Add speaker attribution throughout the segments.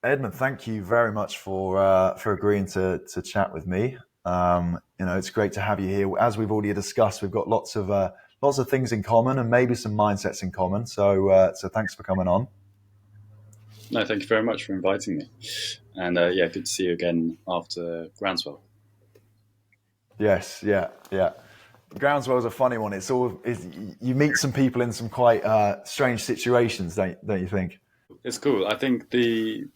Speaker 1: Edmund, thank you very much for agreeing to chat with me. It's great to have you here. As we've already discussed, we've got lots of things in common and maybe some mindsets in common. So thanks for coming on.
Speaker 2: No, thank you very much for inviting me. And yeah, good to see you again after Groundswell.
Speaker 1: Yes, yeah, yeah. Groundswell's a funny one. You meet some people in some quite strange situations, don't you think?
Speaker 2: It's cool. I think the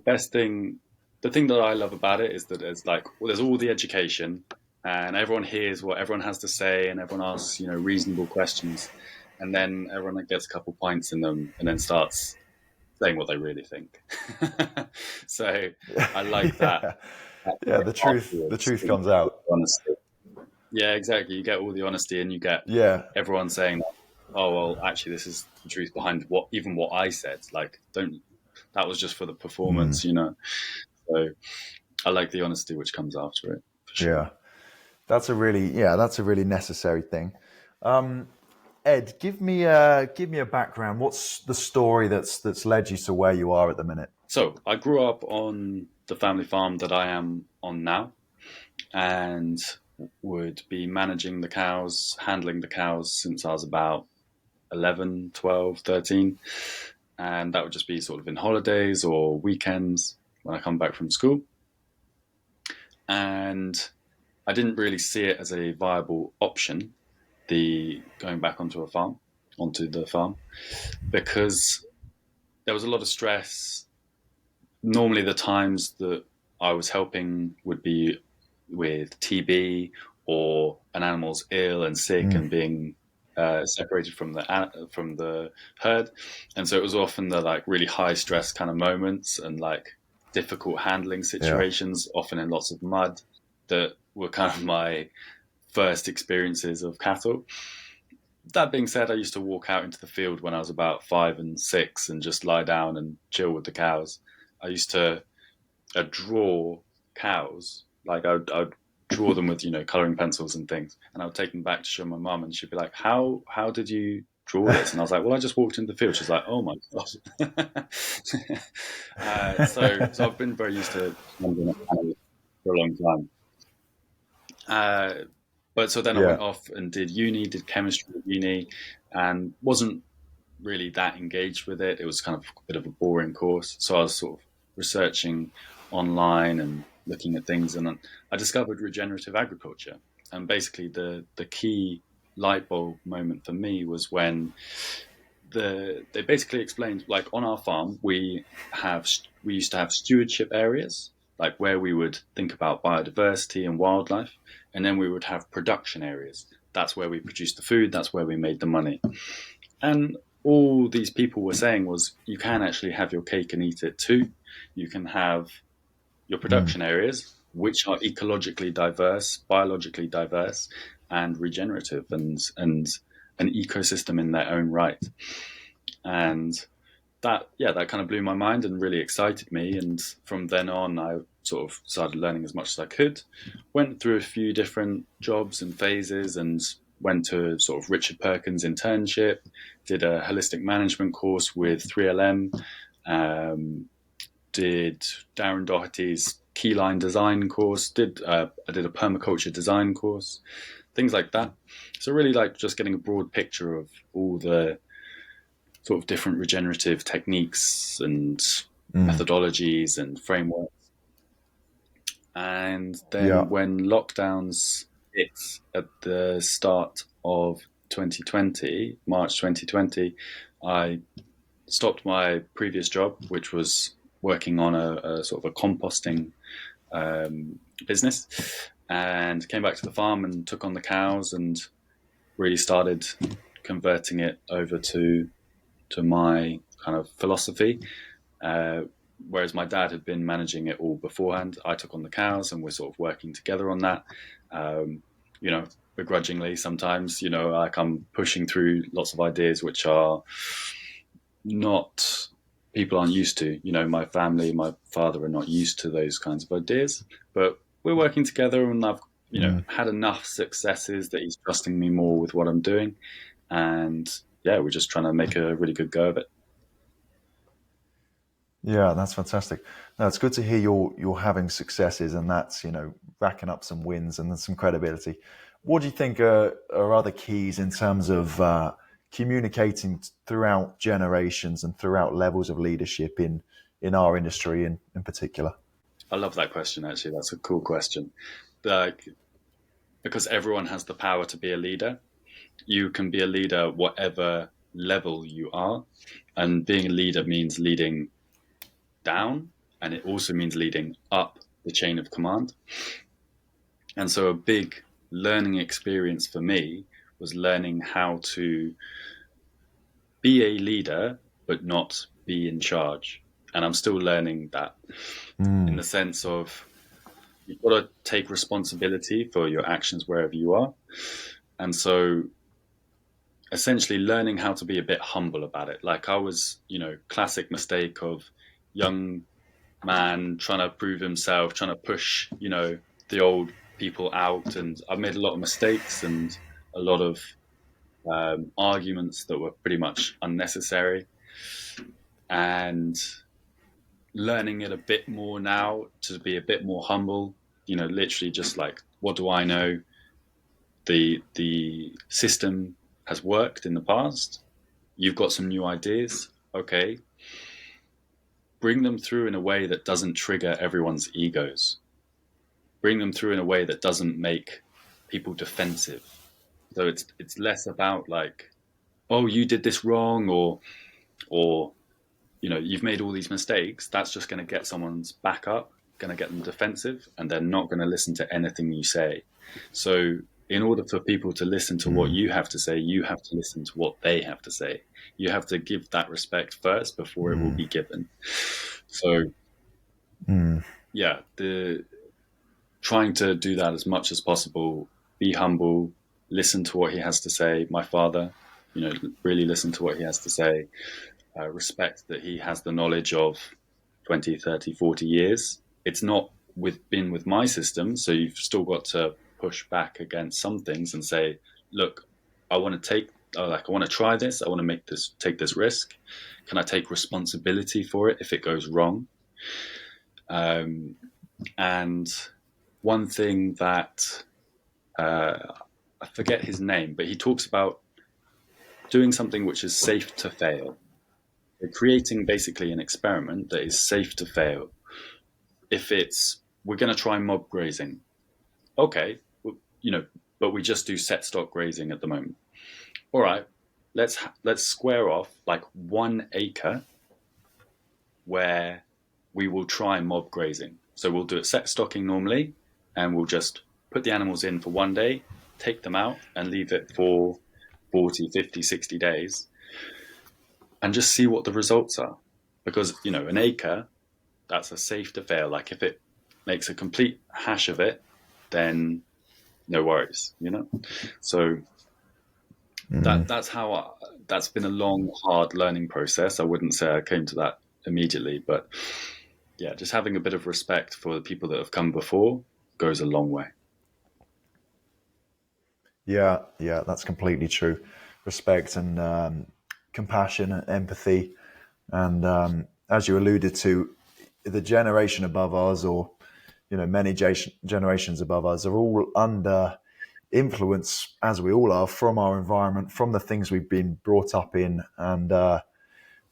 Speaker 2: best thing, the thing that I love about it is that it's like, well, there's all the education, and everyone hears what everyone has to say, and everyone asks, reasonable questions, and then everyone like, gets a couple pints in them, and then starts saying what they really think. So I like that.
Speaker 1: Yeah,
Speaker 2: that
Speaker 1: yeah.
Speaker 2: bit
Speaker 1: The
Speaker 2: afterwards,
Speaker 1: truth comes out.
Speaker 2: honesty. Yeah, exactly. You get all the honesty, and you get
Speaker 1: Yeah,
Speaker 2: everyone saying, "Oh, well, actually, this is the truth behind what I said." Like, don't that was just for the performance. So I like the honesty which comes after it for sure.
Speaker 1: yeah. That's a really necessary thing. Ed, give me a background. What's the story that's led you to where you are at the minute?
Speaker 2: So I grew up on the family farm that I am on now, and would be managing the cows, handling the cows since I was about 11, 12, 13. And that would just be sort of in holidays or weekends when I come back from school. And I didn't really see it as a viable option, the going back onto the farm, because there was a lot of stress. Normally, the times that I was helping would be with TB or an animal's ill and sick
Speaker 1: Mm,
Speaker 2: and being separated from the herd, and so it was often the like really high stress kind of moments and like difficult handling
Speaker 1: yeah,
Speaker 2: situations, often in lots of mud, that were kind of my first experiences of cattle. That being said, I used to walk out into the field when I was about 5 and 6 and just lie down and chill with the cows. I used to draw cows. Like I'd draw them with coloring pencils and things, and I would take them back to show my mum, and she'd be like, "How did you draw this?" And I was like, "Well, I just walked into the field." She's like, "Oh my god!" So I've been very used to handling animals for a long time. Uh, but so then I
Speaker 1: yeah,
Speaker 2: went off and did did chemistry at uni, and wasn't really that engaged with it. It was kind of a bit of a boring course. So I was sort of researching online and looking at things, and I discovered regenerative agriculture. And basically, the key light bulb moment for me was when they basically explained, like, on our farm we used to have stewardship areas, like where we would think about biodiversity and wildlife, and then we would have production areas. That's where we produced the food. That's where we made the money. And all these people were saying was, you can actually have your cake and eat it too. You can have your
Speaker 1: mm,
Speaker 2: production areas, which are ecologically diverse, biologically diverse, and regenerative, and an ecosystem in their own right. And that kind of blew my mind and really excited me. And from then on, I sort of started learning as much as I could. Went through a few different jobs and phases, and went to sort of Richard Perkins internship. Did a holistic management course with 3LM. Um, did Darren Doherty's keyline design course. I did a permaculture design course. Things like that. So really, like, just getting a broad picture of all the sort of different regenerative techniques and
Speaker 1: mm,
Speaker 2: methodologies and frameworks. And
Speaker 1: yeah,
Speaker 2: then when lockdowns hit at the start of 2020, March 2020, I stopped my previous job, which was working on a sort of a composting business, and came back to the farm and took on the cows and really started converting it over to my kind of philosophy. Uh, Whereas my dad had been managing it all beforehand, I took on the cows, and we're sort of working together on that. Um, you know, Begrudgingly sometimes. Like, I'm pushing through lots of ideas which are not people aren't used to. My family, my father are not used to those kinds of ideas, but we're working together, and I've
Speaker 1: mm.
Speaker 2: had enough successes that he's trusting me more with what I'm doing, and yeah, we're just trying to make a really good go of it.
Speaker 1: Yeah, that's fantastic. No, it's good to hear you're having successes, and that's racking up some wins and then some credibility. What do you think are other keys in terms of communicating throughout generations and throughout levels of leadership in our industry in particular?
Speaker 2: I love that question. Actually, that's a cool question. Like, because everyone has the power to be a leader. You can be a leader whatever level you are, and being a leader means leading down, and it also means leading up the chain of command. And so, a big learning experience for me was learning how to be a leader, but not be in charge. And I'm still learning that, in
Speaker 1: Mm,
Speaker 2: the sense of you've got to take responsibility for your actions wherever you are. And so, essentially, learning how to be a bit humble about it. Like, I was, classic mistake of young man trying to prove himself, trying to push, the old people out. And I made a lot of mistakes and a lot of arguments that were pretty much unnecessary. And learning it a bit more now to be a bit more humble, literally just like, what do I know? The system has worked in the past. You've got some new ideas. Okay, bring them through in a way that doesn't trigger everyone's egos. Bring them through in a way that doesn't make people defensive. So it's less about like, oh, you did this wrong, or you've made all these mistakes. That's just going to get someone's back up, going to get them defensive, and they're not going to listen to anything you say. So in order for people to listen to what
Speaker 1: mm,
Speaker 2: you have to say, you have to listen to what they have to say. You have to give that respect first before it will
Speaker 1: mm,
Speaker 2: be given. So
Speaker 1: mm,
Speaker 2: yeah, the trying to do that as much as possible. Be humble, listen to what he has to say. My father, really listen to what he has to say. Respect that he has the knowledge of 20, 30, 40 years. It's not been with my system, so you've still got to push back against some things and say, look, I want to I want to try this. I want to take this risk. Can I take responsibility for it if it goes wrong? Um, and one thing that uh, I forget his name, but he talks about doing something which is safe to fail. We're creating basically an experiment that is safe to fail. If we're going to try mob grazing, okay, but we just do set stock grazing at the moment. All right, let's square off like 1 acre where we will try mob grazing. So we'll do it set stocking normally, and we'll just put the animals in for 1 day, take them out, and leave it for 40, 50, 60 days, and just see what the results are. Because, an acre, that's a safe to fail. Like, if it makes a complete hash of it, then no worries. So
Speaker 1: mm.
Speaker 2: that's been a long, hard learning process. I wouldn't say I came to that immediately, but yeah, just having a bit of respect for the people that have come before goes a long way.
Speaker 1: Yeah, yeah, that's completely true. Respect and compassion and empathy, and as you alluded to, the generation above us, or many generations above us, are all under influence, as we all are, from our environment, from the things we've been brought up in, and the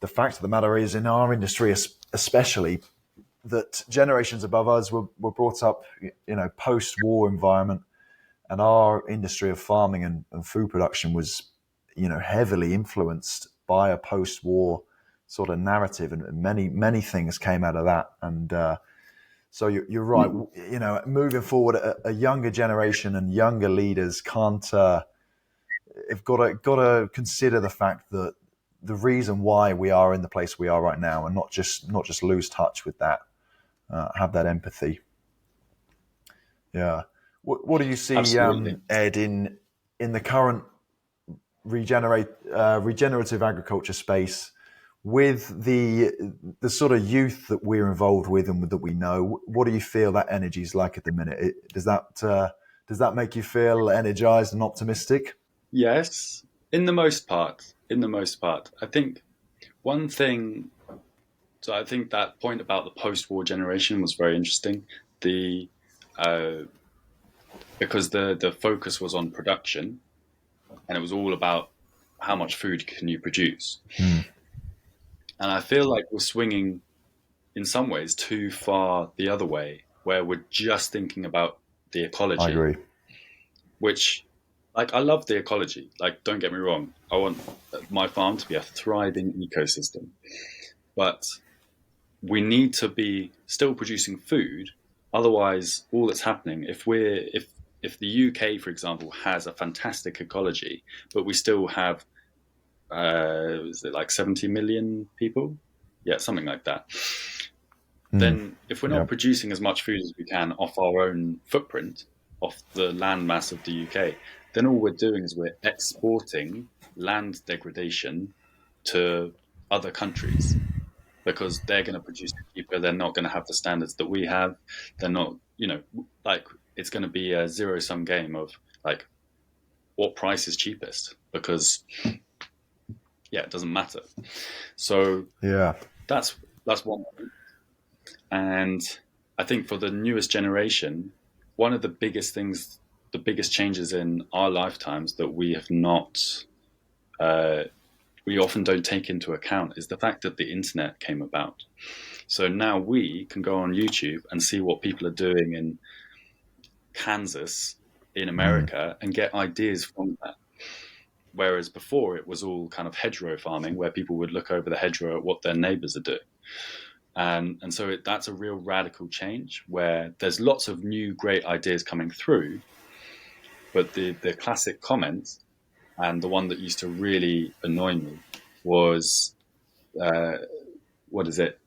Speaker 1: fact of the matter is, in our industry especially, that generations above us were brought up, post-war environment, and our industry of farming and food production was, heavily influenced by a post-war sort of narrative, and many things came out of that. And so you're right.
Speaker 2: Mm.
Speaker 1: Moving forward, a younger generation and younger leaders can't have got to consider the fact that the reason why we are in the place we are right now, and not just lose touch with that. Have that empathy. Yeah. What do you see,
Speaker 2: Absolutely.
Speaker 1: Ed, in the current regenerative agriculture space, with the sort of youth that we're involved with and that we know? What do you feel that energy is like at the minute? Does that make you feel energized and optimistic?
Speaker 2: Yes, in the most part. In the most part, I think one thing So I think that point about the post-war generation was very interesting. The uh, because the focus was on production, and it was all about how much food can you produce.
Speaker 1: Mm,
Speaker 2: And I feel like we're swinging in some ways too far the other way, where we're just thinking about the
Speaker 1: I
Speaker 2: ecology,
Speaker 1: agree.
Speaker 2: which, like, I love the ecology. Like, don't get me wrong, I want my farm to be a thriving ecosystem, but we need to be still producing food. Otherwise, all that's happening, if the UK, for example, has a fantastic ecology, but we still have is it like 70 million people? Yeah, something like that.
Speaker 1: Mm,
Speaker 2: Then if we're
Speaker 1: yeah.
Speaker 2: not producing as much food as we can off our own footprint, off the land mass of the UK, then all we're doing is we're exporting land degradation to other countries because they're going to produce it cheaper. They're not going to have the standards that we have. They're not, like it's going to be a zero sum game of like what price is cheapest because yeah, it doesn't matter. So
Speaker 1: Yeah.
Speaker 2: that's that's one. And I think for the newest generation, one of the biggest things, the biggest changes in our lifetimes that we have not, uh, we often don't take into account is the fact that the internet came about. So now we can go on YouTube and see what people are doing in Kansas, in
Speaker 1: Mm,
Speaker 2: America, and get ideas from that. Whereas before it was all kind of hedgerow farming, where people would look over the hedgerow at what their neighbors are doing. And so that's a real radical change where there's lots of new great ideas coming through, but the classic comment and the one that used to really annoy me was uh, what is it?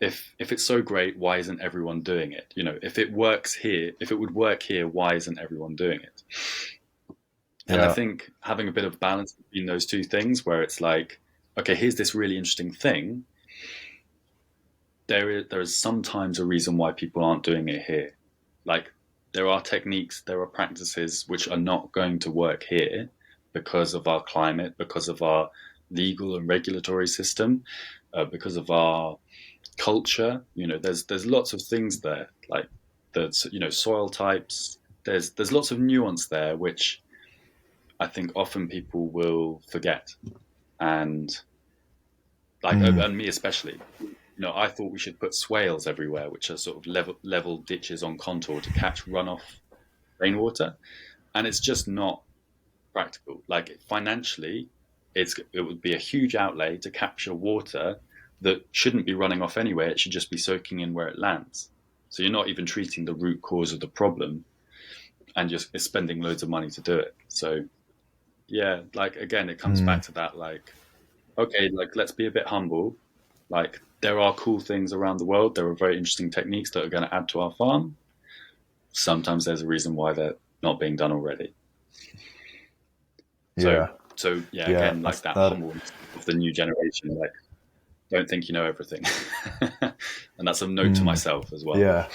Speaker 2: If it's so great, why isn't everyone doing it? If it works here, if it would work here, why isn't everyone doing it? And I
Speaker 1: yeah.
Speaker 2: think having a bit of balance between those two things, where it's like, okay, here's this really interesting thing. There is sometimes a reason why people aren't doing it here. Like there are techniques, there are practices which are not going to work here because of our climate, because of our legal and regulatory system, because of our culture. There's lots of things there, like the soil types. There's lots of nuance there, which I think often people will forget, and like
Speaker 1: Mm,
Speaker 2: and me especially. I thought we should put swales everywhere, which are sort of level ditches on contour to catch runoff rainwater, and it's just not practical. Like financially, it would be a huge outlay to capture water that shouldn't be running off anywhere. It should just be soaking in where it lands. So you're not even treating the root cause of the problem, and just spending loads of money to do it. So yeah, like again, it comes
Speaker 1: mm,
Speaker 2: back to that. Like okay, like let's be a bit humble. Like there are cool things around the world. There are very interesting techniques that are going to add to our farm. Sometimes there's a reason why they're not being done already. So,
Speaker 1: yeah.
Speaker 2: so yeah,
Speaker 1: Yeah.
Speaker 2: again,
Speaker 1: That's
Speaker 2: like that
Speaker 1: that.
Speaker 2: humbleness of the new generation. Like, don't think you know everything, and that's a note to
Speaker 1: Mm,
Speaker 2: myself as well.
Speaker 1: yeah.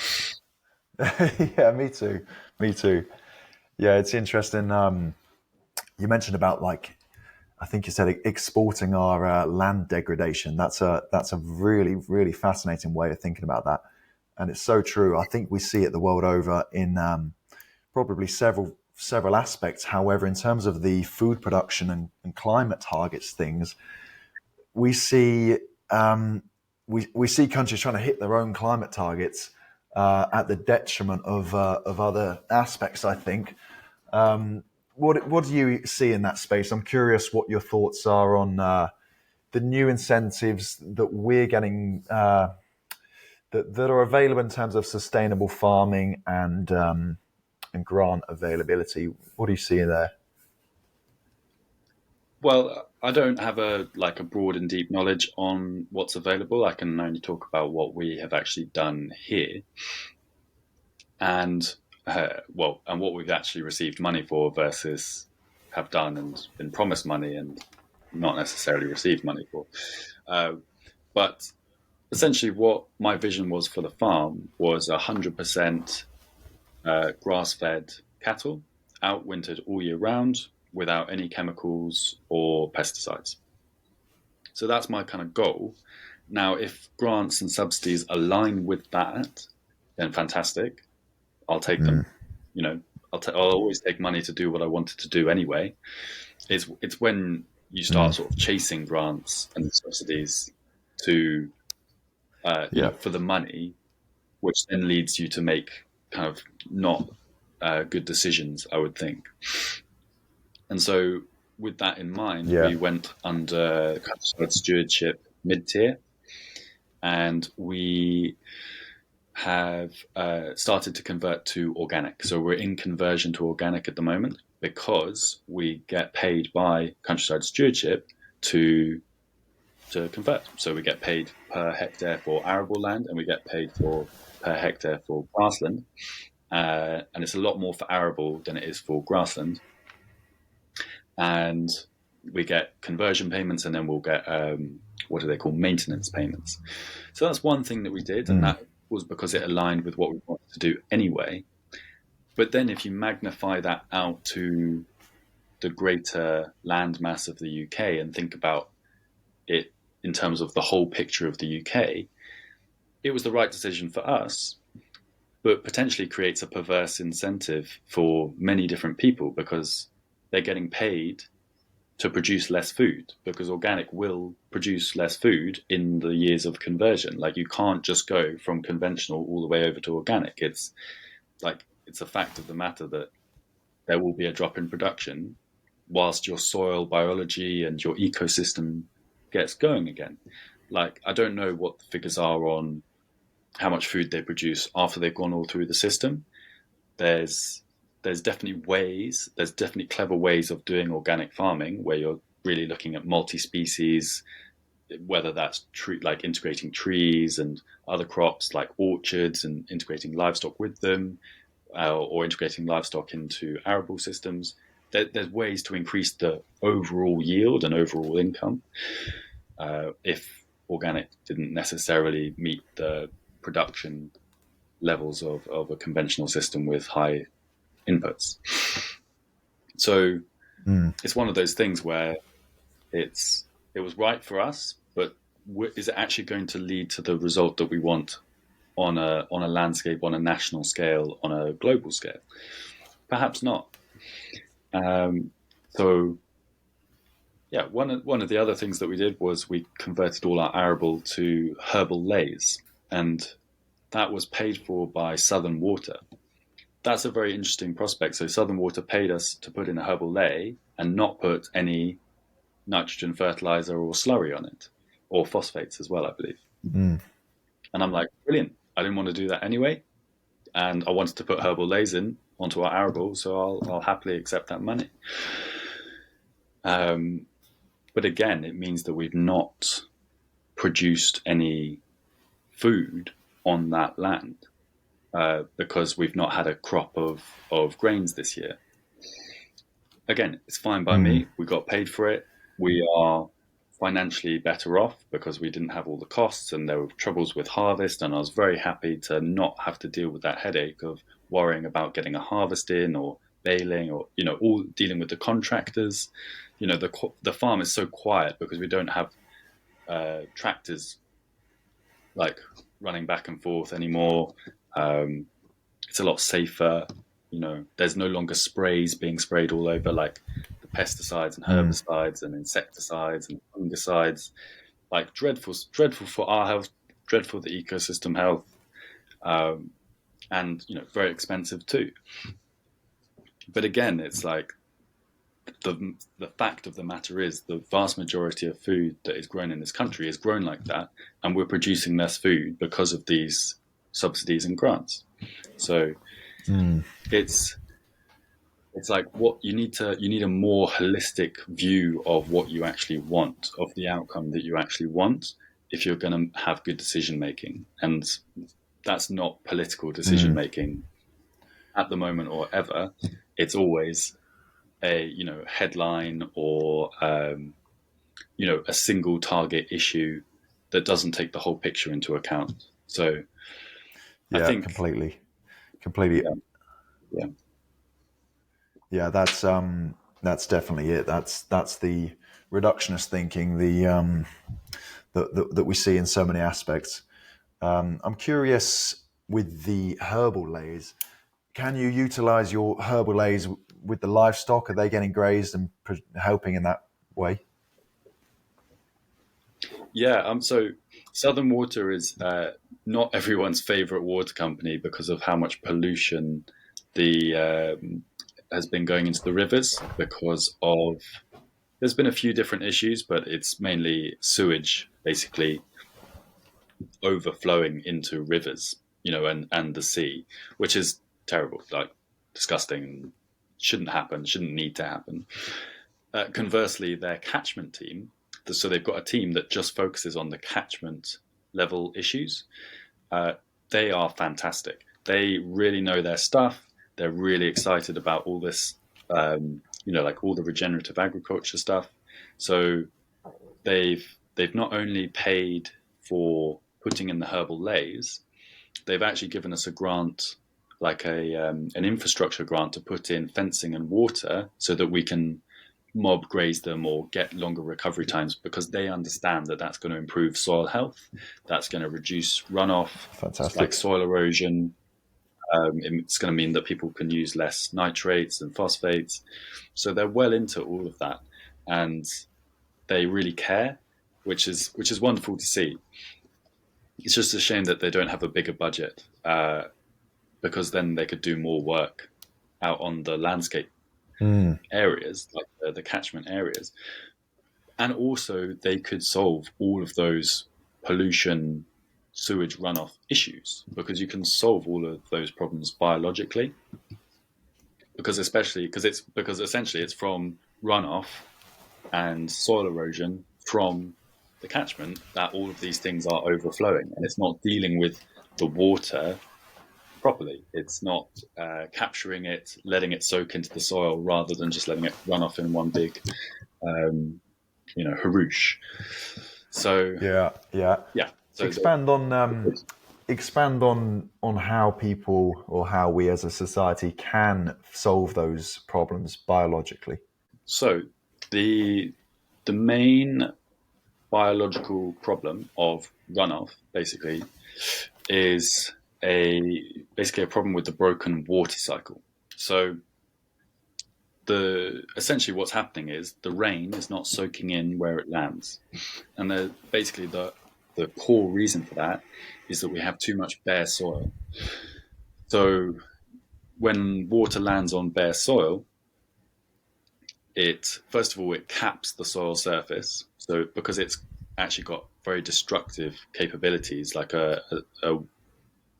Speaker 1: Yeah. Me too. Me too. Yeah. It's interesting. You mentioned about like I think you said exporting our land degradation. That's a really really fascinating way of thinking about that, and it's so true. I think we see it the world over in probably several aspects. However, in terms of the food production and climate targets things, we see we see countries trying to hit their own climate targets at the detriment of other aspects. I think. What do you see in that space? I'm curious what your thoughts are on the new incentives that we're getting that are available in terms of sustainable farming and grant availability. What do you see there?
Speaker 2: Well, I don't have a broad and deep knowledge on what's available. I can only talk about what we have actually done here, and and what we've actually received money for versus have done and been promised money and not necessarily received money for. Uh, but essentially, what my vision was for the farm was 100% grass-fed cattle, outwintered all year round without any chemicals or pesticides. So that's my kind of goal. Now, if grants and subsidies align with that, then fantastic. I'll take them. You know, I'll always take money to do what I wanted to do anyway. It's when you start sort of chasing grants and subsidies to
Speaker 1: Yeah.
Speaker 2: for the money, which then leads you to make kind of not good decisions, I would think. And so, with that in mind,
Speaker 1: Yeah.
Speaker 2: we went under countryside stewardship mid tier, and we have started to convert to organic. So we're in conversion to organic at the moment because we get paid by countryside stewardship to convert. So we get paid per hectare for arable land, and we get paid for per hectare for grassland. And it's a lot more for arable than it is for grassland. And we get conversion payments, and then we'll get what do they call maintenance payments. So that's one thing that we did, and that was because it aligned with what we wanted to do anyway. But then if you magnify that out to the greater land mass of the UK and think about it in terms of the whole picture of the UK, it was the right decision for us, but potentially creates a perverse incentive for many different people because they're getting paid to produce less food, because organic will produce less food in the years of conversion. Like, you can't just go from conventional all the way over to organic. It's a fact of the matter that there will be a drop in production whilst your soil biology and your ecosystem gets going again. Like, I don't know what the figures are on how much food they produce after they've gone all through the system. There's definitely clever ways of doing organic farming where you're really looking at multi-species, whether that's like integrating trees and other crops like orchards and integrating livestock with them, or integrating livestock into arable systems. There's ways to increase the overall yield and overall income if organic didn't necessarily meet the production levels of a conventional system with high inputs. So it's one of those things where it was right for us, but is it actually going to lead to the result that we want on a landscape, on a national scale, on a global scale? Perhaps not. So yeah, one of the other things that we did was we converted all our arable to herbal leys, and that was paid for by Southern Water. That's a very interesting prospect. So Southern Water paid us to put in a herbal ley and not put any nitrogen fertilizer or slurry on it, or phosphates as well, I believe. And I'm like, brilliant. I didn't want to do that anyway, and I wanted to put herbal leys in onto our arable, so I'll happily accept that money. But again, it means that we've not produced any food on that land because we've not had a crop of grains this year. Again, it's fine by me. We got paid for it. We are financially better off because we didn't have all the costs and there were troubles with harvest. And I was very happy to not have to deal with that headache of worrying about getting a harvest in or baling or, all dealing with the contractors. The farm is so quiet because we don't have tractors like running back and forth anymore. It's a lot safer. There's no longer sprays being sprayed all over, like the pesticides and herbicides and insecticides and fungicides. Like, dreadful for our health, dreadful for the ecosystem health, and very expensive too. But again, it's like the fact of the matter is the vast majority of food that is grown in this country is grown like that, and we're producing less food because of these subsidies and grants. So it's like what you need a more holistic view of what you actually want, of the outcome that you actually want, if you're going to have good decision making. And that's not political decision making at the moment or ever. It's always a headline or a single target issue that doesn't take the whole picture into account. So I
Speaker 1: Yeah,
Speaker 2: think
Speaker 1: completely.
Speaker 2: yeah.
Speaker 1: Yeah, that's definitely it. That's the reductionist thinking, that we see in so many aspects. I'm curious with the herbal lays. Can you utilize your herbal lays with the livestock? Are they getting grazed and helping in that way?
Speaker 2: Yeah, so Southern Water is not everyone's favorite water company because of how much pollution the has been going into the rivers because of there's been a few different issues, but it's mainly sewage basically overflowing into rivers, and the sea, which is terrible, like disgusting, shouldn't happen, shouldn't need to happen. Conversely, their catchment team, so they've got a team that just focuses on the catchment level issues. Uh, they are fantastic. They really know their stuff. They're really excited about all this, like all the regenerative agriculture stuff. So they've not only paid for putting in the herbal lays, they've actually given us a grant, like an infrastructure grant to put in fencing and water so that we can mob graze them or get longer recovery times because they understand that that's going to improve soil health, that's going to reduce runoff, like
Speaker 1: Fantastic.
Speaker 2: soil erosion. It's going to mean that people can use less nitrates and phosphates. So they're well into all of that, and they really care, which is wonderful to see. It's just a shame that they don't have a bigger budget, because then they could do more work out on the landscape
Speaker 1: Mm.
Speaker 2: areas, like the catchment areas. And also, they could solve all of those pollution, sewage runoff issues because you can solve all of those problems biologically. Because essentially it's from runoff and soil erosion from the catchment that all of these things are overflowing, and it's not dealing with the water properly. It's not capturing it, letting it soak into the soil rather than just letting it run off in one big, haroosh. So
Speaker 1: Yeah, yeah.
Speaker 2: yeah, so
Speaker 1: Expand on how people or how we as a society can solve those problems biologically.
Speaker 2: so the the main biological problem of runoff basically is basically a problem with the broken water cycle. So the essentially what's happening is the rain is not soaking in where it lands, and basically the core reason for that is that we have too much bare soil. So when water lands on bare soil, it first of all it caps the soil surface. So because it's actually got very destructive capabilities, like a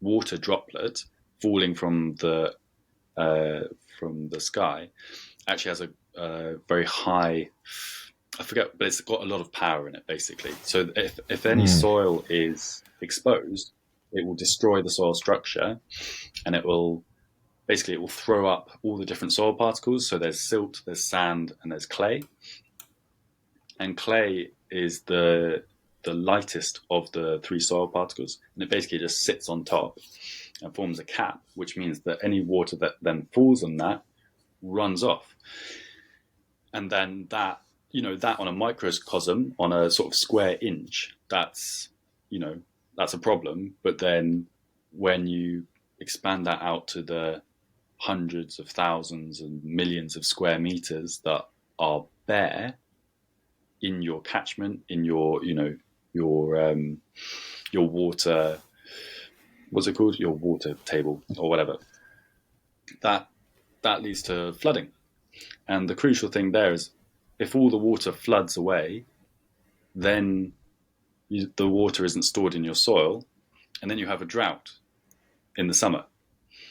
Speaker 2: water droplet falling uh, from the sky actually has a very high, I forget, but it's got a lot of power in it basically. So if any
Speaker 1: Mm.
Speaker 2: soil is exposed, it will destroy the soil structure, and it will throw up all the different soil particles. So there's silt, there's sand, and there's clay. And clay is the lightest of the three soil particles, and it basically just sits on top and forms a cap, which means that any water that then falls on that runs off. And then that on a microcosm, on a sort of square inch, that's a problem. But then when you expand that out to the hundreds of thousands and millions of square meters that are bare in your catchment, in your water, what's it called, your water table or whatever, that that leads to flooding. And the crucial thing there is, if all the water floods away, then the water isn't stored in your soil, and then you have a drought in the summer.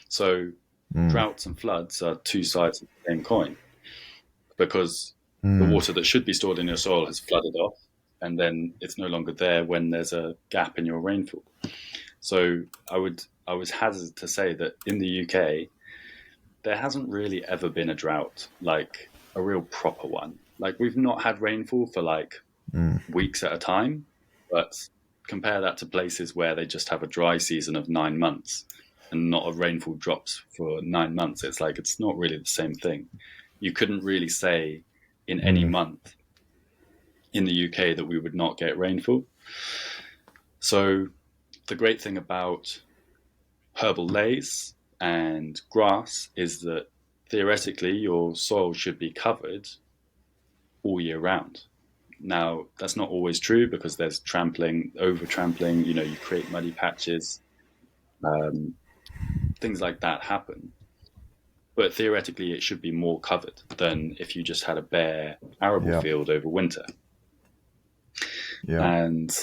Speaker 2: So
Speaker 1: Mm.
Speaker 2: droughts and floods are two sides of the same coin, because the
Speaker 1: Mm.
Speaker 2: water that should be stored in your soil has flooded off, and then it's no longer there when there's a gap in your rainfall. So I was hazard to say that in the UK there hasn't really ever been a drought, like a real proper one. Like, we've not had rainfall for like
Speaker 1: Mm.
Speaker 2: weeks at a time, but compare that to places where they just have a dry season of 9 months and not a rainfall drops for 9 months. It's like, it's not really the same thing. You couldn't really say in any
Speaker 1: Mm.
Speaker 2: month in the UK that we would not get rainfall. So the great thing about herbal lays and grass is that theoretically your soil should be covered all year round. Now, that's not always true because there's trampling, over trampling, you create muddy patches, um, things like that happen. But theoretically, it should be more covered than if you just had a bare arable
Speaker 1: Yeah.
Speaker 2: field over winter.
Speaker 1: Yeah.
Speaker 2: And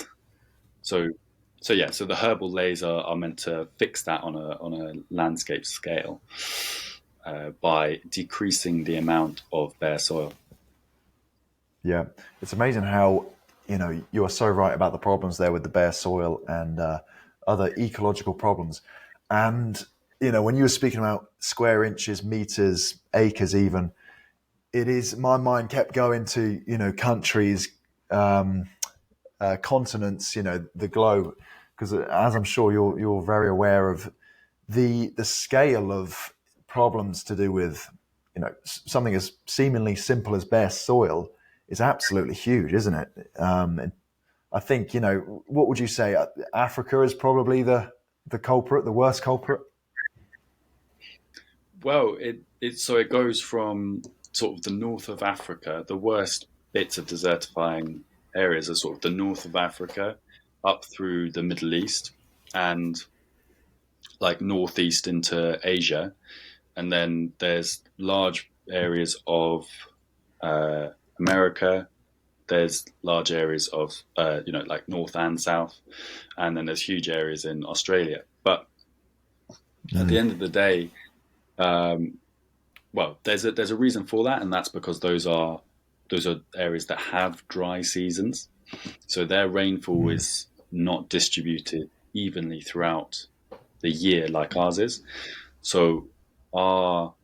Speaker 2: so, so the herbal lays are meant to fix that on a landscape scale by decreasing the amount of bare soil.
Speaker 1: Yeah, it's amazing how you are so right about the problems there with the bare soil and other ecological problems. And when you were speaking about square inches, meters, acres, even, it is my mind kept going to countries, continents, the globe, because as I'm sure you're very aware of the scale of problems to do with something as seemingly simple as bare soil is absolutely huge, isn't it? And I think what would you say? Africa is probably the culprit, the worst culprit.
Speaker 2: Well, it goes from sort of the north of Africa. The worst bits of desertifying areas are sort of the north of Africa, up through the Middle East, and like northeast into Asia, and then there's large areas of uh, America. There's large areas of like north and south, and then there's huge areas in Australia. But at the
Speaker 1: Mm.
Speaker 2: end of the day, um, well, there's a reason for that, and that's because those are areas that have dry seasons, so their rainfall
Speaker 1: Mm.
Speaker 2: is not distributed evenly throughout the year like ours is. So our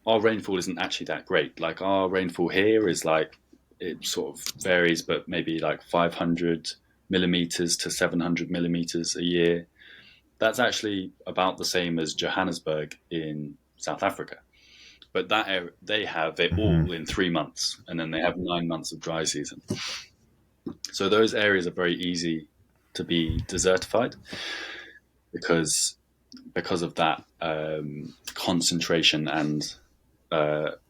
Speaker 2: our rainfall isn't actually that great. Like our rainfall here is like it sort of varies, but maybe like 500 millimeters to 700 millimeters a year. That's actually about the same as Johannesburg in South Africa. But they have it
Speaker 1: Hmm.
Speaker 2: all in 3 months, and then they have 9 months of dry season. So those areas are very easy to be desertified because of that concentration and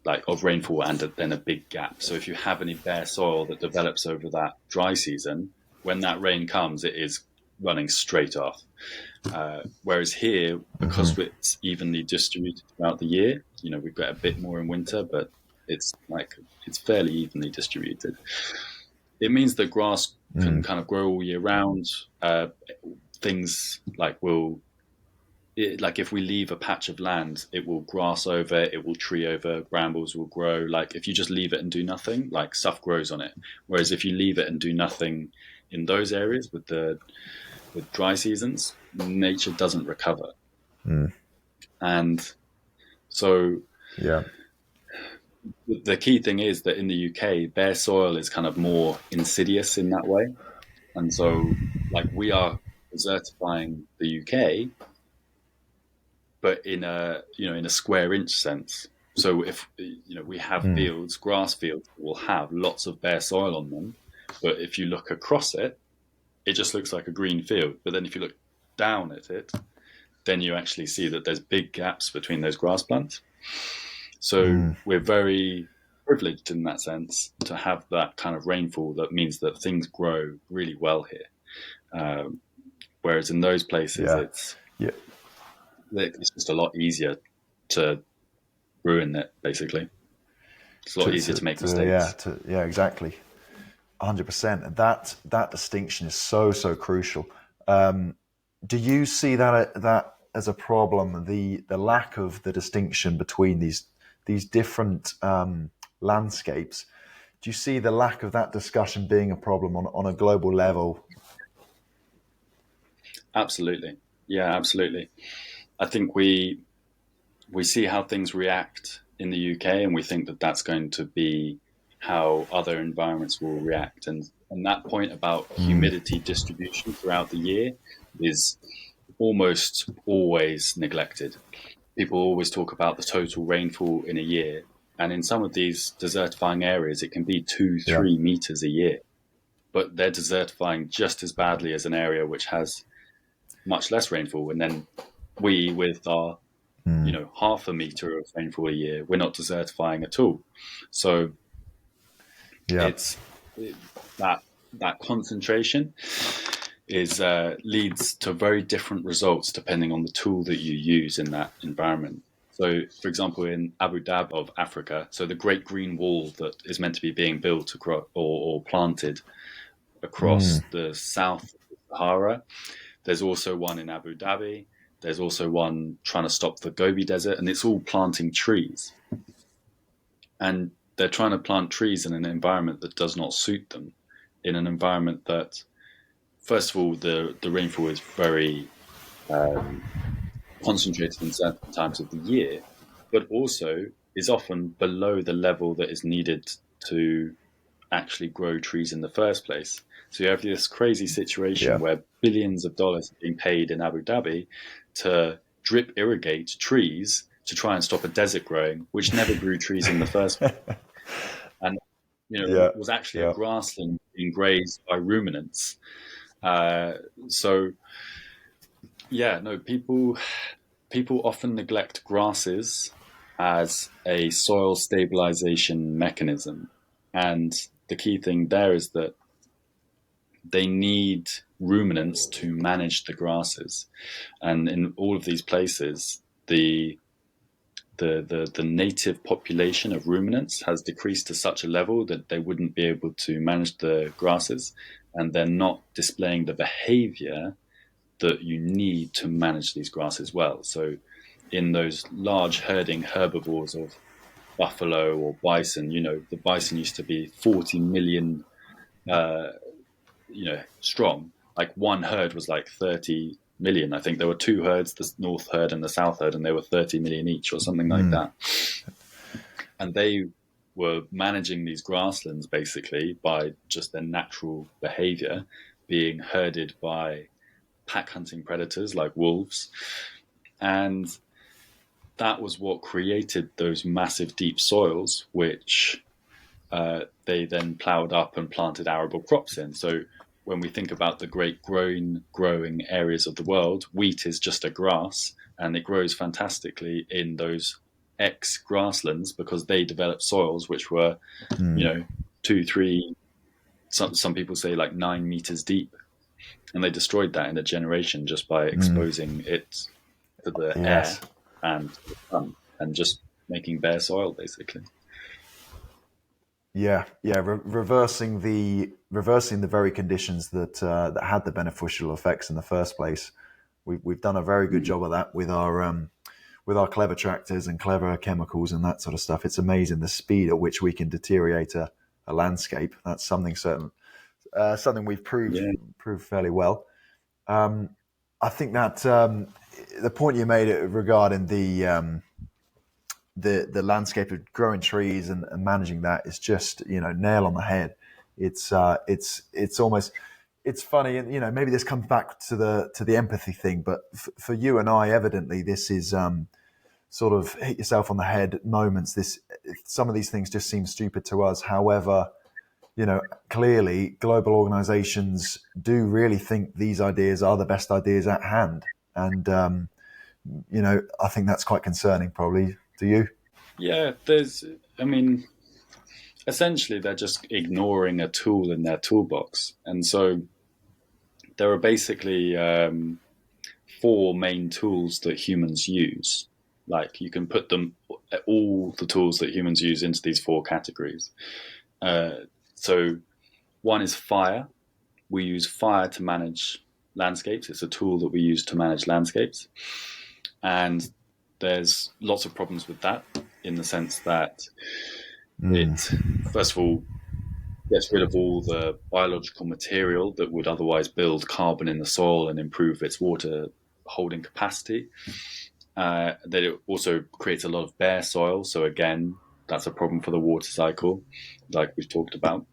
Speaker 2: like of rainfall and then a big gap. So if you have any bare soil that develops over that dry season, when that rain comes, it is running straight off. Whereas here, because
Speaker 1: Hmm.
Speaker 2: it's evenly distributed throughout the year, we've got a bit more in winter, but it's like it's fairly evenly distributed. It means that grass can
Speaker 1: Mm.
Speaker 2: kind of grow all year round. Things like like if we leave a patch of land, it will grass over, it will tree over, brambles will grow. Like if you just leave it and do nothing, like stuff grows on it. Whereas if you leave it and do nothing in those areas with dry seasons, nature doesn't recover.
Speaker 1: Mm.
Speaker 2: And so
Speaker 1: Yeah.
Speaker 2: the key thing is that in the UK, bare soil is kind of more insidious in that way. And so like we are desertifying the UK, but in a square inch sense. So if we have
Speaker 1: Mm.
Speaker 2: fields, grass fields will have lots of bare soil on them, but if you look across it, it just looks like a green field. But then if you look down at it, then you actually see that there's big gaps between those grass plants. So
Speaker 1: Mm.
Speaker 2: we're very privileged in that sense to have that kind of rainfall that means that things grow really well here. Whereas in those places,
Speaker 1: Yeah.
Speaker 2: it's
Speaker 1: Yeah.
Speaker 2: it's just a lot easier to ruin it. Basically, it's a lot easier to make mistakes.
Speaker 1: Yeah, exactly. 100%. And that distinction is so crucial. Do you see that as a problem? The lack of the distinction between these different landscapes. Do you see the lack of that discussion being a problem on a global level?
Speaker 2: Absolutely, yeah, absolutely. I think we see how things react in the UK, and we think that that's going to be how other environments will react. And that point about
Speaker 1: Mm.
Speaker 2: humidity distribution throughout the year is almost always neglected. People always talk about the total rainfall in a year, and in some of these desertifying areas, it can be two,
Speaker 1: Yeah.
Speaker 2: 3 meters a year. but they're desertifying just as badly as an area which has much less rainfall. And then we, with our half a meter of rainfall a year, we're not desertifying at all. So
Speaker 1: Yeah.
Speaker 2: it's that that concentration is leads to very different results depending on the tool that you use in that environment. So, for example, in Abu Dhabi of Africa, so the Great Green Wall that is meant to be being built across or planted across the south of the Sahara, there's also one in Abu Dhabi. There's also one trying to stop the Gobi Desert, and it's all planting trees. And they're trying to plant trees in an environment that does not suit them, in an environment that, first of all, the rainfall is very concentrated in certain times of the year, but also is often below the level that is needed to actually grow trees in the first place. So you have this crazy situation
Speaker 1: Yeah.
Speaker 2: where billions of dollars are being paid in Abu Dhabi to drip irrigate trees to try and stop a desert growing, which never grew trees in the first place. And
Speaker 1: Yeah.
Speaker 2: was actually a
Speaker 1: Yeah.
Speaker 2: grassland being grazed by ruminants. Uh, so yeah, no, people often neglect grasses as a soil stabilization mechanism. And the key thing there is that they need ruminants to manage the grasses. And in all of these places, the native population of ruminants has decreased to such a level that they wouldn't be able to manage the grasses, and they're not displaying the behavior that you need to manage these grasses well. So in those large herding herbivores of buffalo or bison, the bison used to be 40 million, uh, strong. Like one herd was like 30 million. I think there were two herds, the north herd and the south herd, and they were 30 million each or something like that. And they were managing these grasslands basically by just their natural behavior, being herded by pack hunting predators like wolves. And that was what created those massive deep soils, which they then ploughed up and planted arable crops in. So when we think about the great growing areas of the world, wheat is just a grass, and it grows fantastically in those ex grasslands because they developed soils which were, 2, 3, some people say like 9 meters deep, and they destroyed that in a generation just by exposing it to the air
Speaker 1: Yes.
Speaker 2: and the sun and just making bare soil basically.
Speaker 1: Yeah, yeah, reversing the very conditions that had the beneficial effects in the first place. We've done a very good job of that with our clever tractors and clever chemicals and that sort of stuff. It's amazing the speed at which we can deteriorate a landscape. That's something we've
Speaker 2: Yeah.
Speaker 1: proved fairly well. I think that the point you made regarding the landscape of growing trees and managing that is just nail on the head. It's almost it's funny, and maybe this comes back to the empathy thing. But for you and I, evidently, this is sort of hit yourself on the head moments. Some of these things just seem stupid to us. However, clearly global organizations do really think these ideas are the best ideas at hand, and I think that's quite concerning. Probably, do you?
Speaker 2: Yeah, I mean, essentially they're just ignoring a tool in their toolbox. And so there are basically four main tools that humans use. Like you can put all the tools that humans use into these four categories. So one is fire. We use fire to manage landscapes. It's a tool that we use to manage landscapes. And there's lots of problems with that in the sense that it, first of all, gets rid of all the biological material that would otherwise build carbon in the soil and improve its water holding capacity. That it also creates a lot of bare soil. So again, that's a problem for the water cycle, like we've talked about.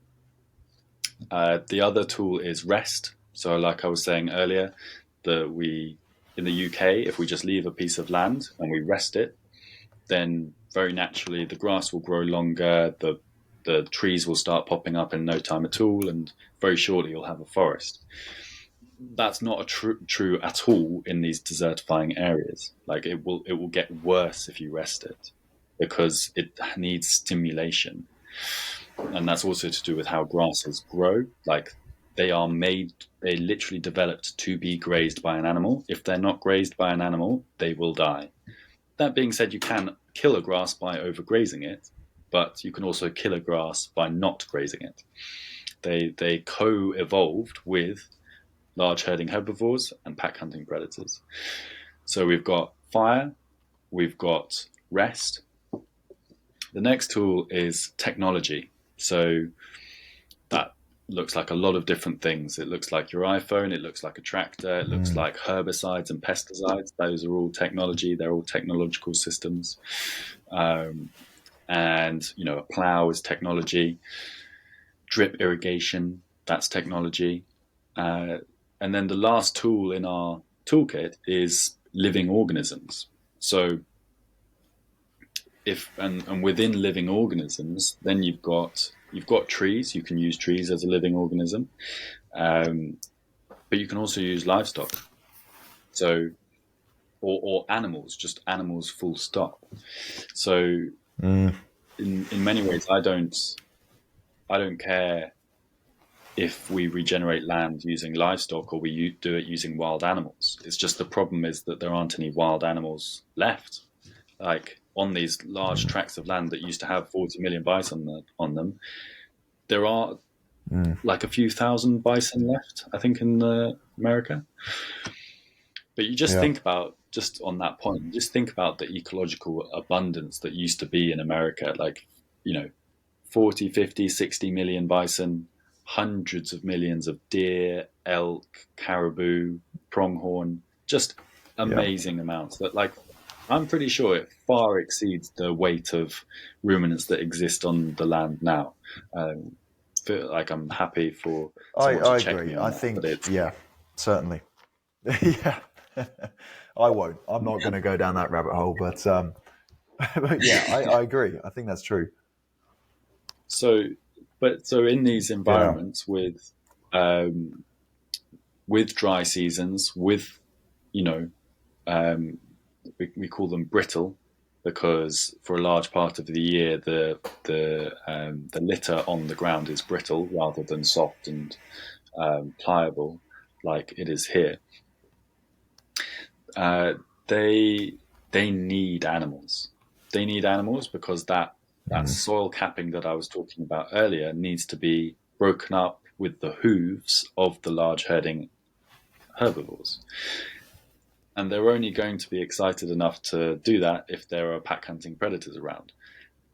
Speaker 2: The other tool is rest. So like I was saying earlier, in the UK, if we just leave a piece of land and we rest it, then very naturally the grass will grow longer, the the trees will start popping up in no time at all, and very shortly you'll have a forest. That's not true at all in these desertifying areas. Like it will get worse if you rest it, because it needs stimulation, and that's also to do with how grasses grow. Like they literally developed to be grazed by an animal. If they're not grazed by an animal, they will die. That being said, you can kill a grass by overgrazing it, but you can also kill a grass by not grazing it. They co-evolved with large herding herbivores and pack hunting predators. So we've got fire, we've got rest. The next tool is technology. So that looks like a lot of different things. It looks like your iPhone, it looks like a tractor, it looks like herbicides and pesticides. Those are all technology. They're all technological systems. And, a plow is technology. Drip irrigation, that's technology. And then the last tool in our toolkit is living organisms. So and within living organisms, then you've got trees. You can use trees as a living organism, but you can also use livestock. So or animals, just animals, full stop. So in many ways, I don't care if we regenerate land using livestock or we do it using wild animals. It's just the problem is that there aren't any wild animals left. Like on these large tracts of land that used to have 40 million bison on them, there are like a few thousand bison left, I think, in America. But you just think about, just on that point, just think about the ecological abundance that used to be in America, like, 40, 50, 60 million bison, hundreds of millions of deer, elk, caribou, pronghorn, just amazing amounts that, like, I'm pretty sure it far exceeds the weight of ruminants that exist on the land now. Like I'm happy for someone to check
Speaker 1: agree.
Speaker 2: me on
Speaker 1: I
Speaker 2: that,
Speaker 1: think,
Speaker 2: but it's
Speaker 1: certainly. Yeah. I won't. I'm not going to go down that rabbit hole, but I agree. I think that's true.
Speaker 2: so. But so in these environments with dry seasons, with we call them brittle because for a large part of the year the litter on the ground is brittle rather than soft and pliable like it is here. They need animals. They need animals because that soil capping that I was talking about earlier needs to be broken up with the hooves of the large herding herbivores. And they're only going to be excited enough to do that if there are pack hunting predators around.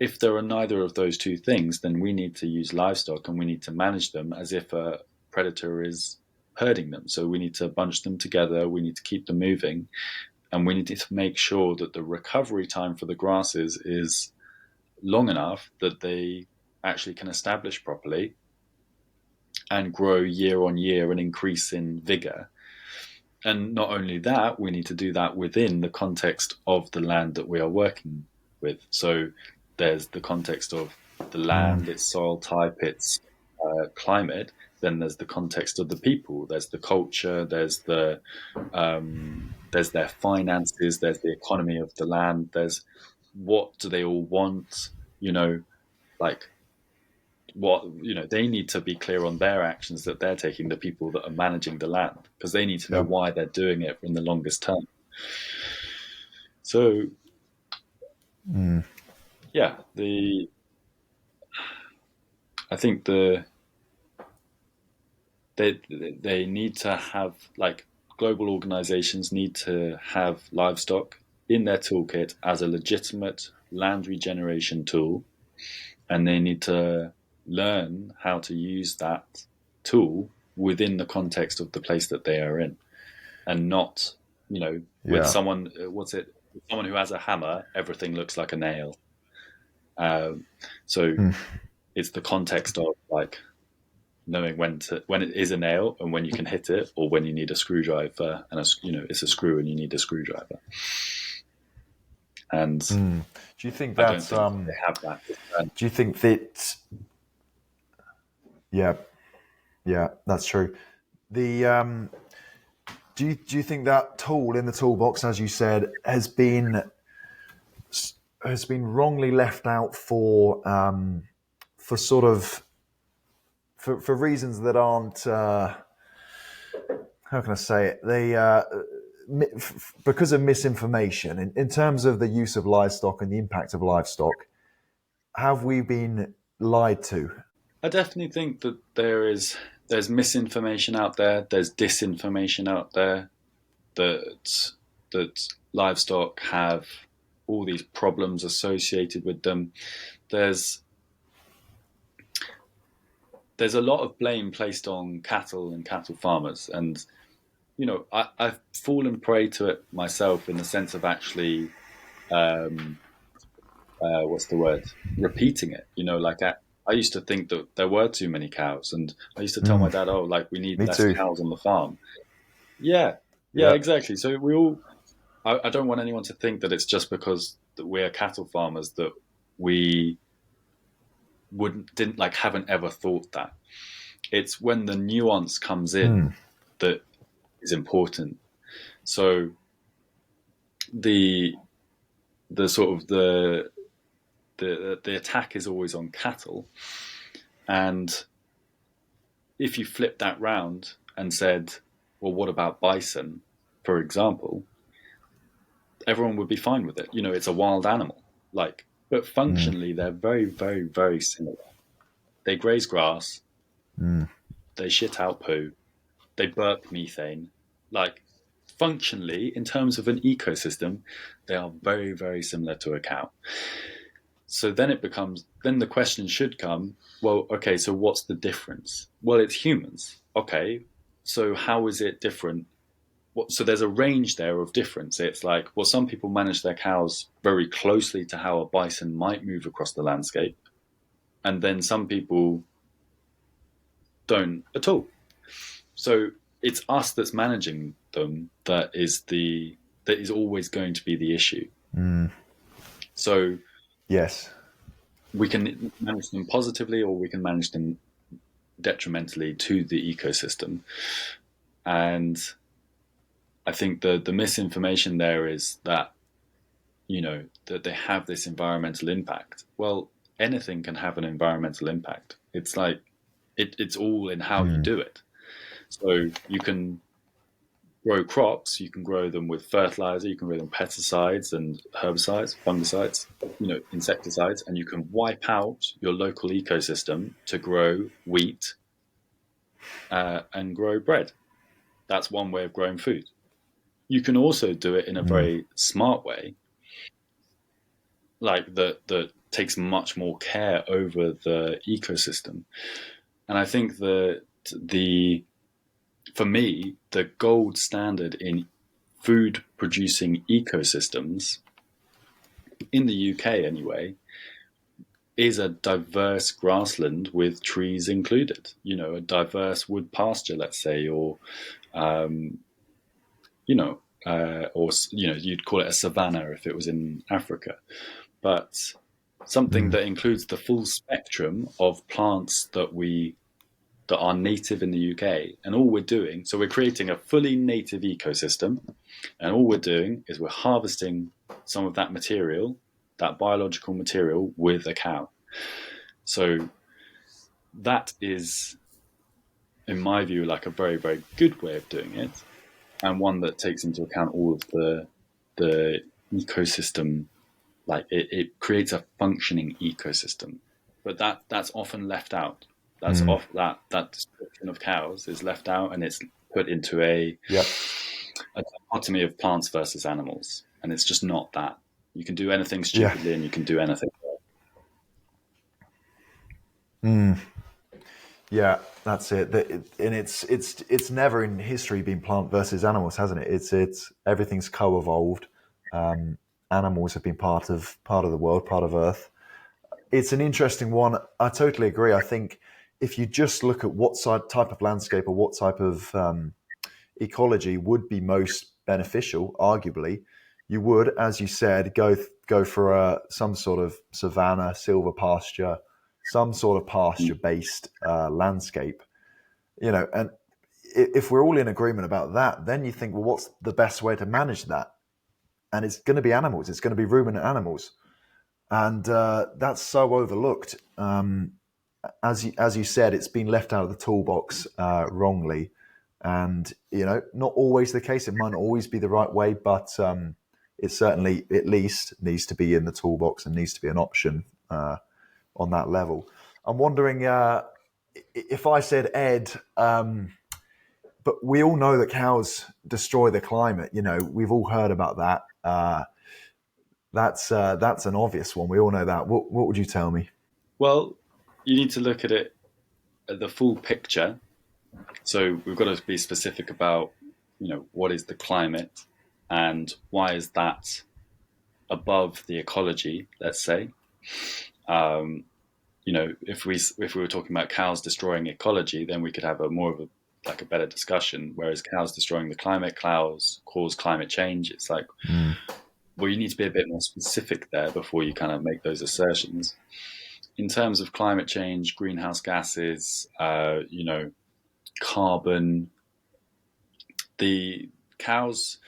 Speaker 2: If there are neither of those two things, then we need to use livestock and we need to manage them as if a predator is herding them. So we need to bunch them together, we need to keep them moving, and we need to make sure that the recovery time for the grasses is long enough that they actually can establish properly and grow year on year and increase in vigor. And not only that, we need to do that within the context of the land that we are working with. So there's the context of the land, its soil type, its climate. Then there's the context of the people. There's the culture. There's their finances. There's the economy of the land. There's what do they all want? Like what they need to be clear on their actions that they're taking, the people that are managing the land, because they need to know why they're doing it in the longest term. So I think they need to have, like, global organizations need to have livestock in their toolkit as a legitimate land regeneration tool, and they need to learn how to use that tool within the context of the place that they are in, and not, with someone, someone who has a hammer, everything looks like a nail. It's the context of, like, knowing when it is a nail and when you can hit it, or when you need a screwdriver and it's a screw and you need a screwdriver. And
Speaker 1: Do you think
Speaker 2: I don't
Speaker 1: that?
Speaker 2: think they have that.
Speaker 1: Do you think that? Yeah, yeah, that's true. The do you think that tool in the toolbox, as you said, has been wrongly left out for sort of for reasons that aren't how can I say it? Because of misinformation in terms of the use of livestock and the impact of livestock. Have we been lied to?
Speaker 2: I definitely think that there's misinformation out there, there's disinformation out there, that that livestock have all these problems associated with them. There's there's a lot of blame placed on cattle and cattle farmers, and I've fallen prey to it myself in the sense of actually um, what's the word, repeating it. Like I used to think that there were too many cows, and I used to tell my dad, "Oh, like we need
Speaker 1: Me
Speaker 2: less
Speaker 1: too.
Speaker 2: cows on the farm." Yeah, yeah,
Speaker 1: Yeah.
Speaker 2: exactly. So we all. I don't want anyone to think that it's just because that we're cattle farmers that we wouldn't didn't like haven't ever thought that. It's when the nuance comes in that is important. So the the sort of the attack is always on cattle, and if you flip that round and said, well, what about bison, for example, everyone would be fine with it. It's a wild animal, but functionally they're very, very, very similar. They graze grass, they shit out poo, they burp methane. Like, functionally, in terms of an ecosystem, they are very, very similar to a cow. So then the question should come, well, okay, so what's the difference? Well, it's humans. Okay, so how is it different? So there's a range there of difference. It's like, well, some people manage their cows very closely to how a bison might move across the landscape, and then some people don't at all. So it's us that's managing them that is always going to be the issue. So
Speaker 1: Yes.
Speaker 2: we can manage them positively, or we can manage them detrimentally to the ecosystem. And I think the misinformation there is that that they have this environmental impact. Well, anything can have an environmental impact. It's like it's all in how you do it. So you can grow crops, you can grow them with fertilizer, you can grow them pesticides and herbicides, fungicides, insecticides, and you can wipe out your local ecosystem to grow wheat and grow bread. That's one way of growing food. You can also do it in a very smart way, like that takes much more care over the ecosystem. And I think the for me, the gold standard in food producing ecosystems in the UK anyway is a diverse grassland with trees included. A diverse wood pasture, let's say, or you'd call it a savanna if it was in Africa, but something that includes the full spectrum of plants that are native in the UK. And all we're doing, so we're creating a fully native ecosystem, and all we're doing is we're harvesting some of that material, that biological material, with a cow. So that is, in my view, like a very, very good way of doing it, and one that takes into account all of the ecosystem. Like it creates a functioning ecosystem, but that's often left out. That's off that description of cows is left out, and it's put into
Speaker 1: Yep.
Speaker 2: a dichotomy of plants versus animals, and it's just not that. You can do anything
Speaker 1: Yeah.
Speaker 2: stupidly, and you can do anything.
Speaker 1: Yeah. That's it. And it's never in history been plant versus animals, hasn't it? It's everything's co-evolved. Animals have been part of the world, part of Earth. It's an interesting one. I totally agree. I think if you just look at what type of landscape or what type of ecology would be most beneficial, arguably, you would, as you said, go for some sort of savanna, silver pasture, some sort of pasture based landscape. And if we're all in agreement about that, then you think, well, what's the best way to manage that? And it's going to be animals. It's going to be ruminant animals, and that's so overlooked. As you said, it's been left out of the toolbox wrongly, and not always the case. It might not always be the right way, but it certainly at least needs to be in the toolbox and needs to be an option on that level. I'm wondering if I said, Ed, but we all know that cows destroy the climate. We've all heard about that. That's an obvious one. We all know that. What would you tell me?
Speaker 2: Well, you need to look at it at the full picture. So we've got to be specific about, what is the climate and why is that above the ecology, let's say. If we were talking about cows destroying ecology, then we could have a better discussion. Whereas cows destroying the climate, cows cause climate change. It's like, well, you need to be a bit more specific there before you kind of make those assertions. In terms of climate change, greenhouse gases, carbon, the cows,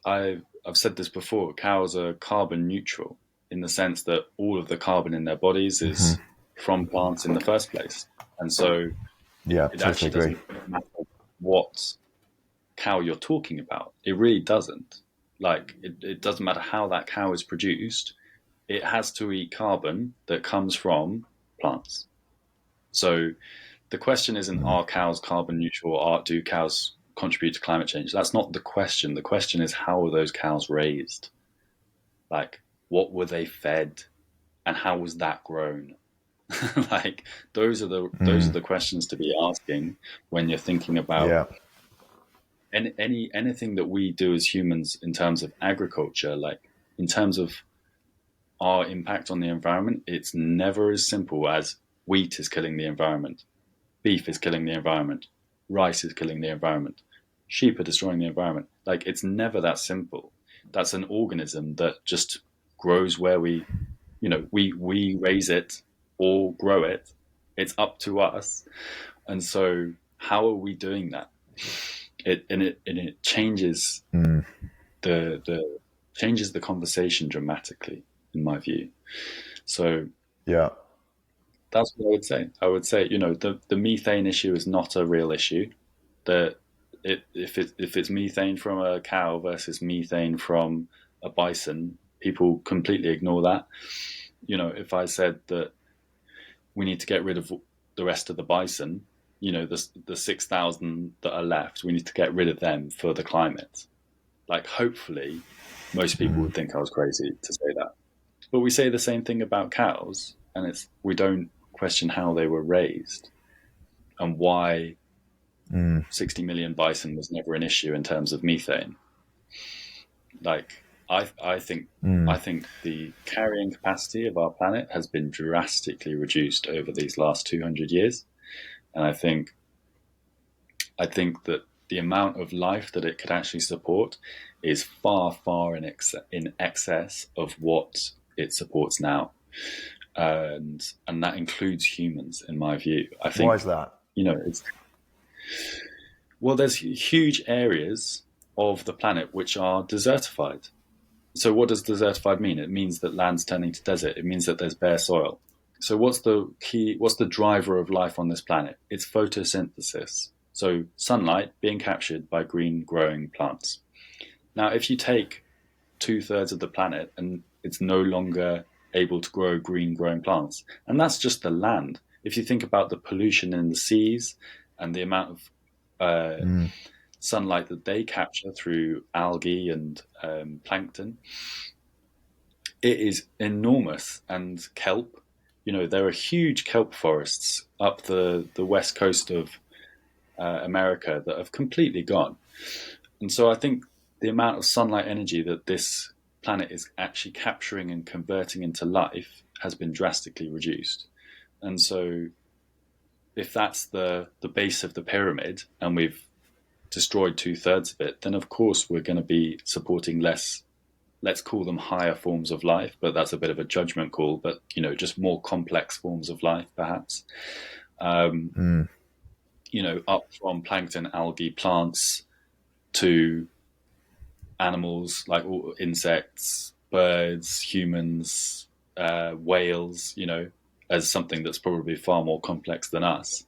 Speaker 2: I've said this before, cows are carbon neutral in the sense that all of the carbon in their bodies is from plants in the first place. And so it actually doesn't matter what cow you're talking about. It really doesn't. Like, it doesn't matter how that cow is produced. It has to eat carbon that comes from plants. So the question isn't, are cows carbon neutral, or do cows contribute to climate change? That's not the question. The question is, how were those cows raised? Like, what were they fed, and how was that grown? Like, those are the questions to be asking when you're thinking about anything that we do as humans in terms of agriculture. Like, in terms of our impact on the environment, it's never as simple as wheat is killing the environment, beef is killing the environment, rice is killing the environment, sheep are destroying the environment. Like, it's never that simple. That's an organism that just grows where we raise it or grow it. It's up to us. And so how are we doing that? It changes changes the conversation dramatically, in my view. So that's what I would say. I would say, the methane issue is not a real issue. If it's methane from a cow versus methane from a bison, people completely ignore that. If I said that we need to get rid of the rest of the bison, the 6,000 that are left, we need to get rid of them for the climate. Like, hopefully, most people would think I was crazy to say that. But we say the same thing about cows, and we don't question how they were raised and why 60 million bison was never an issue in terms of methane. Like, I think the carrying capacity of our planet has been drastically reduced over these last 200 years. And I think that the amount of life that it could actually support is far, far in excess of what it supports now. And that includes humans, in my view. I think,
Speaker 1: why is that?
Speaker 2: There's huge areas of the planet which are desertified. So what does desertified mean? It means that land's turning to desert. It means that there's bare soil. So what's the driver of life on this planet? It's photosynthesis. So sunlight being captured by green growing plants. Now, if you take 2/3 of the planet and it's no longer able to grow green growing plants, and that's just the land. If you think about the pollution in the seas and the amount of sunlight that they capture through algae and plankton, it is enormous. And kelp, there are huge kelp forests up the west coast of America that have completely gone. And so I think the amount of sunlight energy that this planet is actually capturing and converting into life has been drastically reduced. And so if that's the base of the pyramid, and we've destroyed 2/3 of it, then of course we're going to be supporting less, let's call them higher forms of life, but that's a bit of a judgment call, but just more complex forms of life, perhaps.
Speaker 1: Mm.
Speaker 2: Up from plankton, algae, plants to animals like all insects, birds, humans, whales, as something that's probably far more complex than us.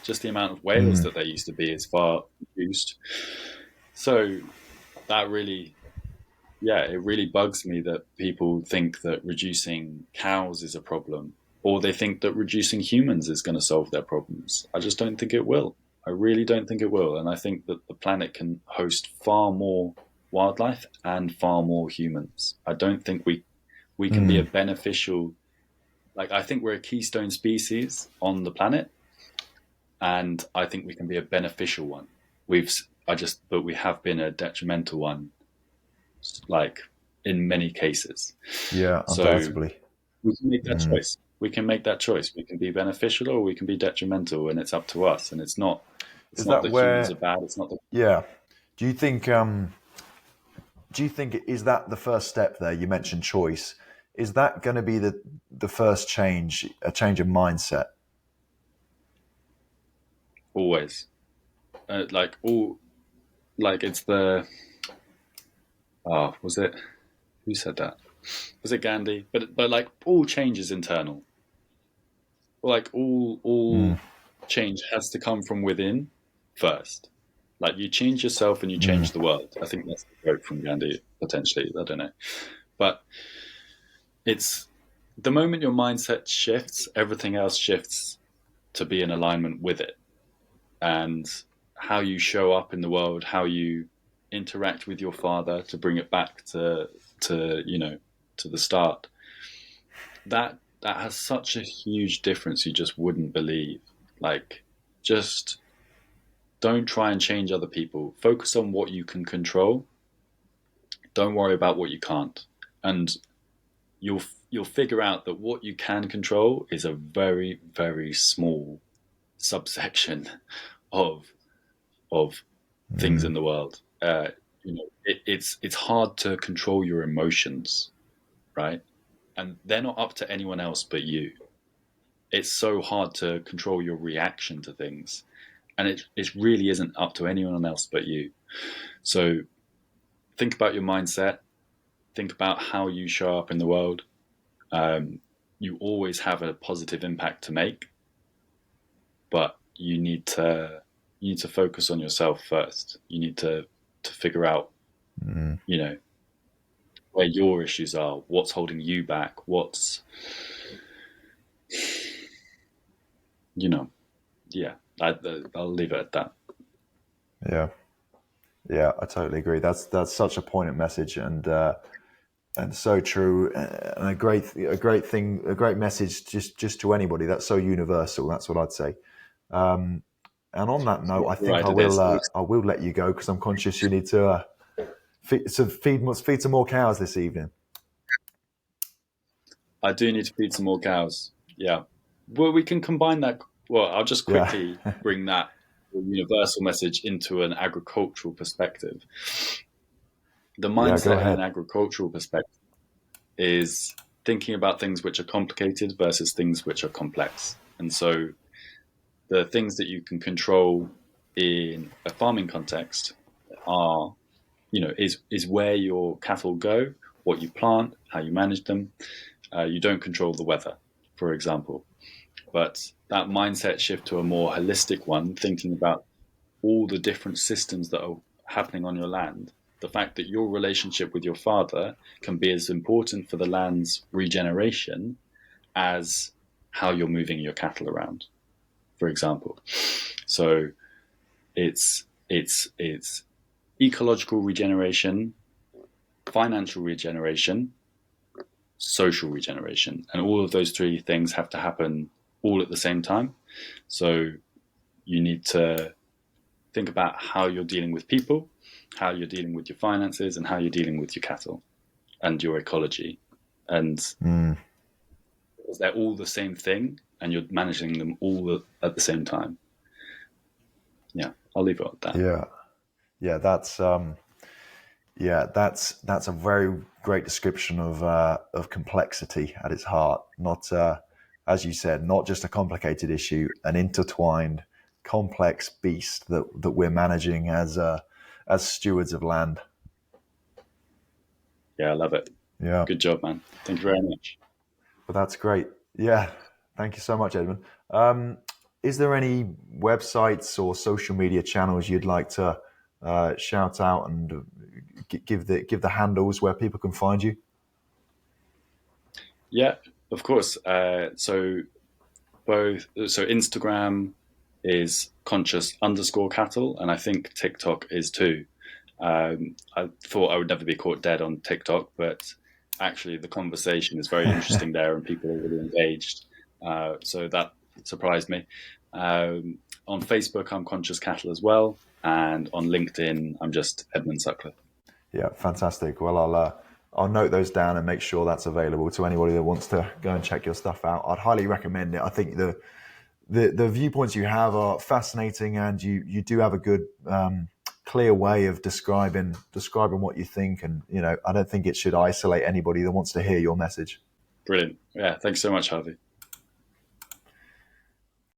Speaker 2: Just the amount of whales
Speaker 1: Mm.
Speaker 2: that there used to be is far reduced. So that really, yeah, it really bugs me that people think that reducing cows is a problem, or they think that reducing humans is going to solve their problems. I just don't think it will. I really don't think it will. And I think that the planet can host far more wildlife and far more humans. I don't think we can be a
Speaker 1: Mm.
Speaker 2: beneficial, like, I think we're a keystone species on the planet, and I think we can be a beneficial one. But we have been a detrimental one, like in many cases.
Speaker 1: Yeah,
Speaker 2: So
Speaker 1: undoubtedly.
Speaker 2: we can make that
Speaker 1: Mm.
Speaker 2: choice. We can make that choice. We can be beneficial or we can be detrimental, and it's up to us. And it's not. It's
Speaker 1: Is
Speaker 2: not
Speaker 1: that
Speaker 2: that humans
Speaker 1: where?
Speaker 2: are bad. It's not that.
Speaker 1: Yeah. Do you think? Do you think is that the first step there? You mentioned choice. Is that going to be the first change, a change of mindset?
Speaker 2: Always, like all, like it's the. Oh, was it? Who said that? Was it Gandhi? But like all change is internal. Like
Speaker 1: Mm.
Speaker 2: all change has to come from within first. Like you change yourself and you
Speaker 1: Mm.
Speaker 2: change the world. I think that's the quote from Gandhi, potentially. I don't know. But it's the moment your mindset shifts, everything else shifts to be in alignment with it. And how you show up in the world, how you interact with your father, to bring it back to to the start. That has such a huge difference you just wouldn't believe. Like, just don't try and change other people. Focus on what you can control. Don't worry about what you can't. And you'll you'll figure out that what you can control is a very, very small subsection of of things
Speaker 1: Mm.
Speaker 2: in the world. It's hard to control your emotions, right? And they're not up to anyone else but you. It's so hard to control your reaction to things, and it really isn't up to anyone else but you. So think about your mindset. Think about how you show up in the world. Um, you always have a positive impact to make, but you need to focus on yourself first. You need to figure out,
Speaker 1: Mm.
Speaker 2: you know, where your issues are, what's holding you back, you know, yeah. I'll leave it at that.
Speaker 1: Yeah. Yeah, I totally agree. That's such a poignant message, and so true, and a great thing, a great message just to anybody. That's so universal. That's what I'd say. Um, and on that note,
Speaker 2: Yeah,
Speaker 1: I think
Speaker 2: right. It is.
Speaker 1: I will let you go because I'm conscious you need to feed some more cows this evening.
Speaker 2: I do need to feed some more cows. Yeah. Well, we can combine that. Well, I'll just
Speaker 1: Yeah,
Speaker 2: quickly bring that universal message into an agricultural perspective. The
Speaker 1: yeah. Go
Speaker 2: mindset in an
Speaker 1: ahead.
Speaker 2: agricultural perspective is thinking about things which are complicated versus things which are complex. And so the things that you can control in a farming context are, is where your cattle go, what you plant, how you manage them. You don't control the weather, for example. But that mindset shift to a more holistic one, thinking about all the different systems that are happening on your land, the fact that your relationship with your father can be as important for the land's regeneration as how you're moving your cattle around, for example. So it's ecological regeneration, financial regeneration, social regeneration, and all of those three things have to happen all at the same time. So you need to think about how you're dealing with people, how you're dealing with your finances, and how you're dealing with your cattle and your ecology. And
Speaker 1: Mm.
Speaker 2: they're all the same thing, and you're managing them all at the same time. Yeah. I'll leave it at that.
Speaker 1: Yeah, yeah, that's a very great description of complexity at its heart. Not, as you said, not just a complicated issue, an intertwined, complex beast that we're managing as stewards of land.
Speaker 2: Yeah, I love it.
Speaker 1: Yeah,
Speaker 2: Good job, man. Thank you very much.
Speaker 1: but that's great. Yeah, thank you so much, Edmund. Um, is there any websites or social media channels you'd like to shout out and give the handles where people can find you?
Speaker 2: Yeah, of course. So Instagram is conscious_cattle, and I think TikTok is too. I thought I would never be caught dead on TikTok, but actually the conversation is very interesting there, and people are really engaged. So that surprised me. On Facebook, I'm Conscious Cattle as well, and on LinkedIn, I'm just Edmund Sutcliffe.
Speaker 1: Yeah, fantastic. Well, I'll note those down and make sure that's available to anybody that wants to go and check your stuff out. I'd highly recommend it. I think the viewpoints you have are fascinating, and you do have a good clear way of describing what you think. And I don't think it should isolate anybody that wants to hear your message.
Speaker 2: Brilliant. Yeah, thanks so much, Harvey.